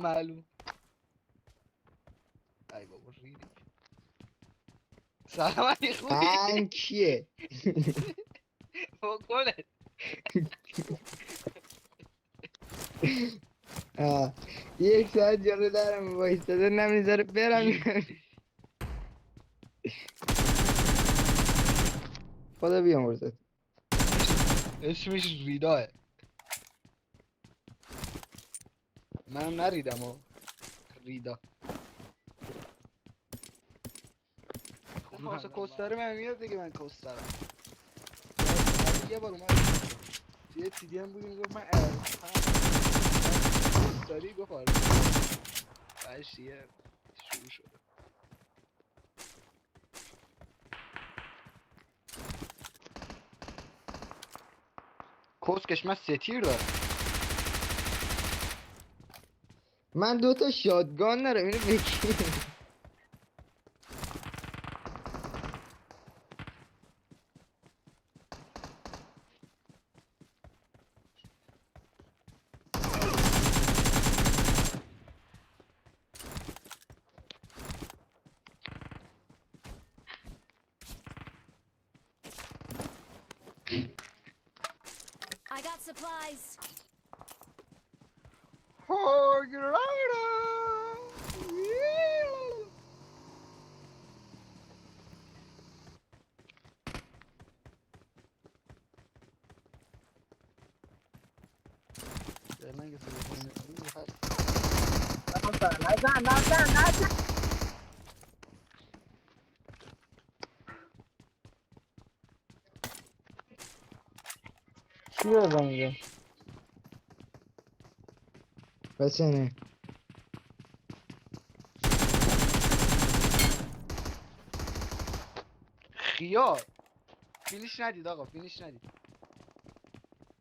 معلوم. ای بابا ریدی. سلام علی خوبی؟ قند کیه؟ با گلت. یک ساعت جلو درم وایستاده نمیذاره برم. خدا بیامرزد. اسمش ریداه. من نریدم ها. ریدا. اون واسه کستاره من میاد دیگه من کسترم. یه بار اومد توی تیدی هم بودیم گفت من کستاری گفت آره. بعدش دیگه شروع شده. کسکش من ستیر دارم. من 2 تا شاتگان دارم اینو بکی. I got supplies. چی دادم اینجا؟ بچه نه خیار فینیش ندید آقا فینیش ندید.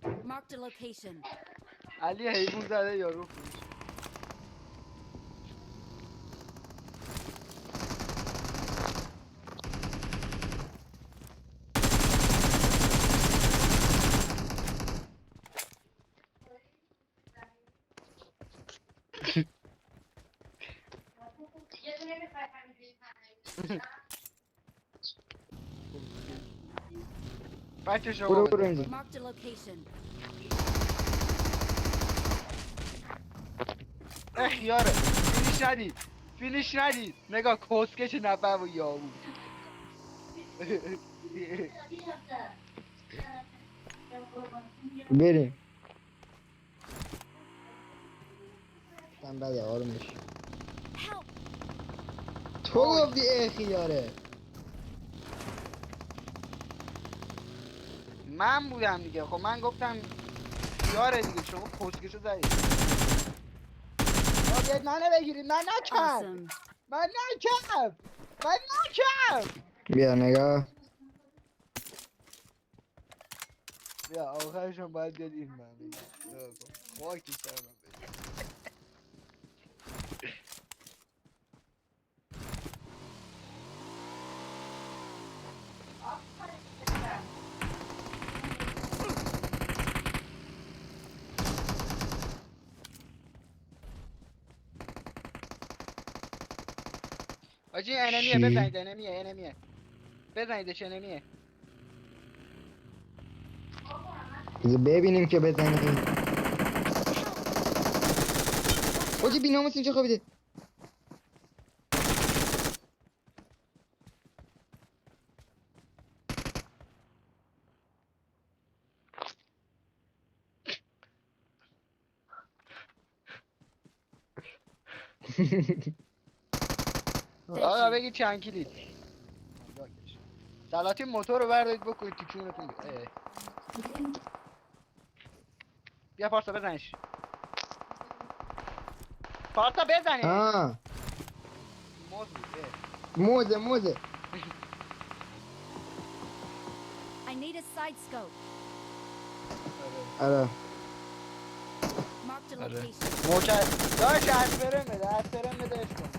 Marked a location. علی حیوان زده یارو فروش. بچه شما برو بده. اینجا. Marked a location. خیاره فینیش ندید فینیش ندید نگاه کسکش نفر و یاهو. بریم من بده آروم بشی. Help! تو گفتی ای خیاره. من بودم دیگه. خب من گفتم خیاره دیگه شما کسکشو زدید. بیاید منو بگیرید. من نکم Awesome. من نکم من نکم. بیا نگاه. بیا آخرشون باید بیاد این من بگیرید. خواهی تو سر من بگیرید. آجی انمیه چی؟ بزنید انمیه بزنیدش انمیه. بذار ببینیم که بزنیم. اوجی بیناموس اینجا خوابیده. آقا بگید چند کلید. سلاطین موتور رو بردارید بکنید تو کونتون. بیا پارسا بزنش. پارسا بزنش. آه موز بود. موزه I need a side scope. آره Marked a آره. location. موچر داشت اسپرم بده اش کن.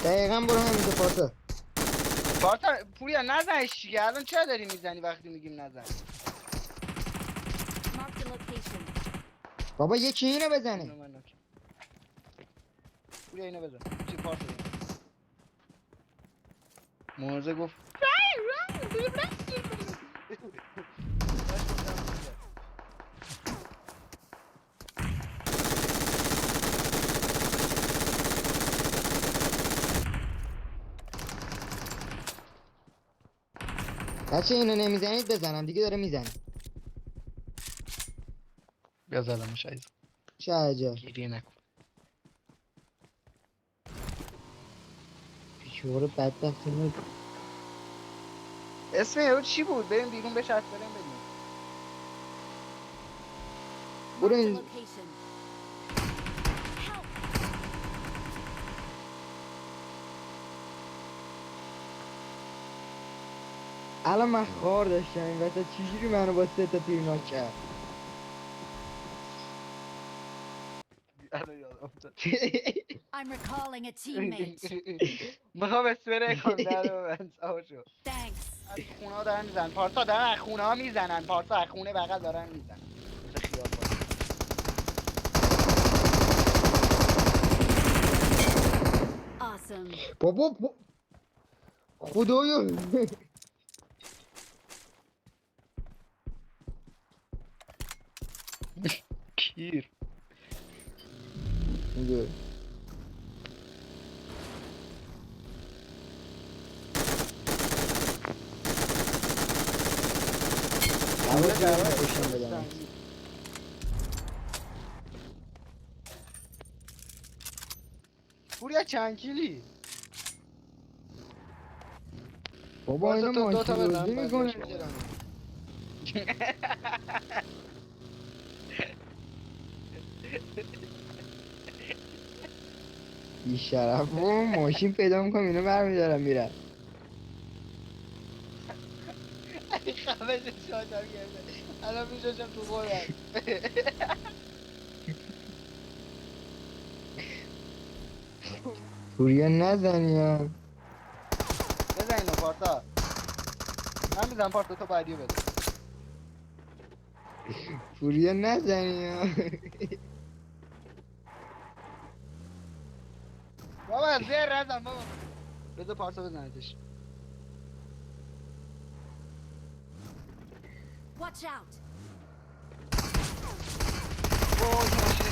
دقیقا برو همینجا پارسا. پارسا پوریا نزنش دیگه، الان چرا داری میزنی وقتی میگیم نزن؟ Marked a location. بابا یکی اینو اینو بزنه. من نوک. پوریا اینو بزن. چی پارسا اینو. موزه گفت بچه اینو نمیزنید بزنم دیگه داره میزنه. بیا زدمش عزیز. چه عجب. گیریه نکن. بیچاره بدبخت اینو. اسم یارو چی بود؟ بریم بیرون بهش حرف بریم بدیم. برو Marked a این location. Help! الان من خار داشتم این وسط چجوری منو با 3 تا تیر ناک کرد. الان یادم افتاد. I'm recalling a teammate. میخوام اسپری کنم در رو ببند. سوا شو. Thanks. از خونه ها دارن میزنن. پارسا دارن از خونه ها میزنن. پارسا از خونه بغل دارن میزنن. مثل خیال پارسا. Awesome. بابا خدایا. کیر. میگه حالا همه جواب خوشم بدم. پوریا چند کیلی؟ بابا واسه اینو تو دو تا ماشین بزن، بازی بعد میکنه. بهش بزن. بیشرف بابا ماشین پیدا میکنم اینو برمیدارم میرم. خفه شد شادم گرده. الان میشاشم تو خودم. پوریا نزن یا بزن اینو پارسا. من میزنم پارسا تو بعدیو بزن. پوریا نزن یا بابا زیر نزن بابا. بذار پارسا بزنتش. Watch out. وای ماشین.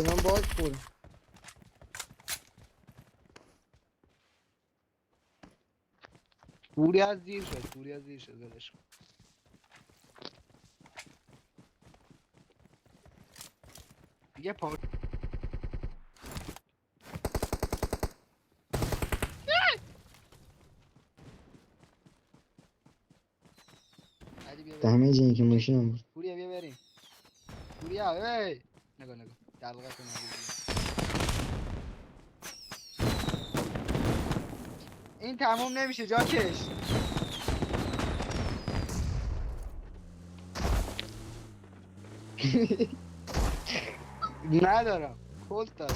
من باز خورم. پوری از زیر شد. پوری از زیر شد. ولش کن. دیگه پارسا علی بیا بریم. دمیج این که ماشینم بود. پوریا بیا بریم. پوریا ای نگاه نگاه دلغه کن این تموم نمیشه جاکش. ندارم کلت دارم.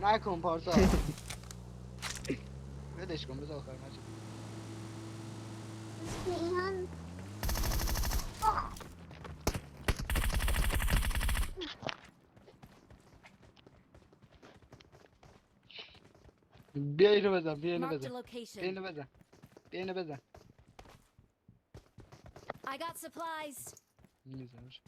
نکن پارسا. بدش کن بذار آخر مچه. بیا اینو بزن. بیا اینو Marked a بزن. بیا location. اینو بزن. بیا اینو بزن. I got supplies. میزنش.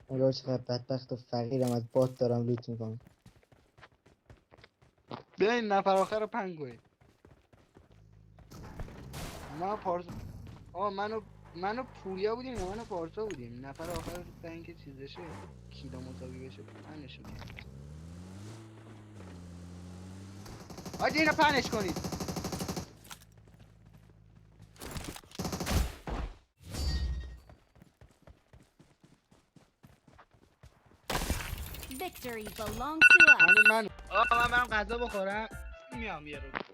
نگاه چقدر بدبخت و فقیرم از بات دارم لوت میکنم. بیا این نفر آخر رو پنگ کنیم. ما پارسا منو پوریا بودیم یا منو پارسا بودیم. نفر آخر تا اینکه چیزشه کیلو مساوی بشه پنشون کنیم. آجی اینو پنش کنید. Victory belongs to us. من آقا من برم غذا بخورم میام یه رو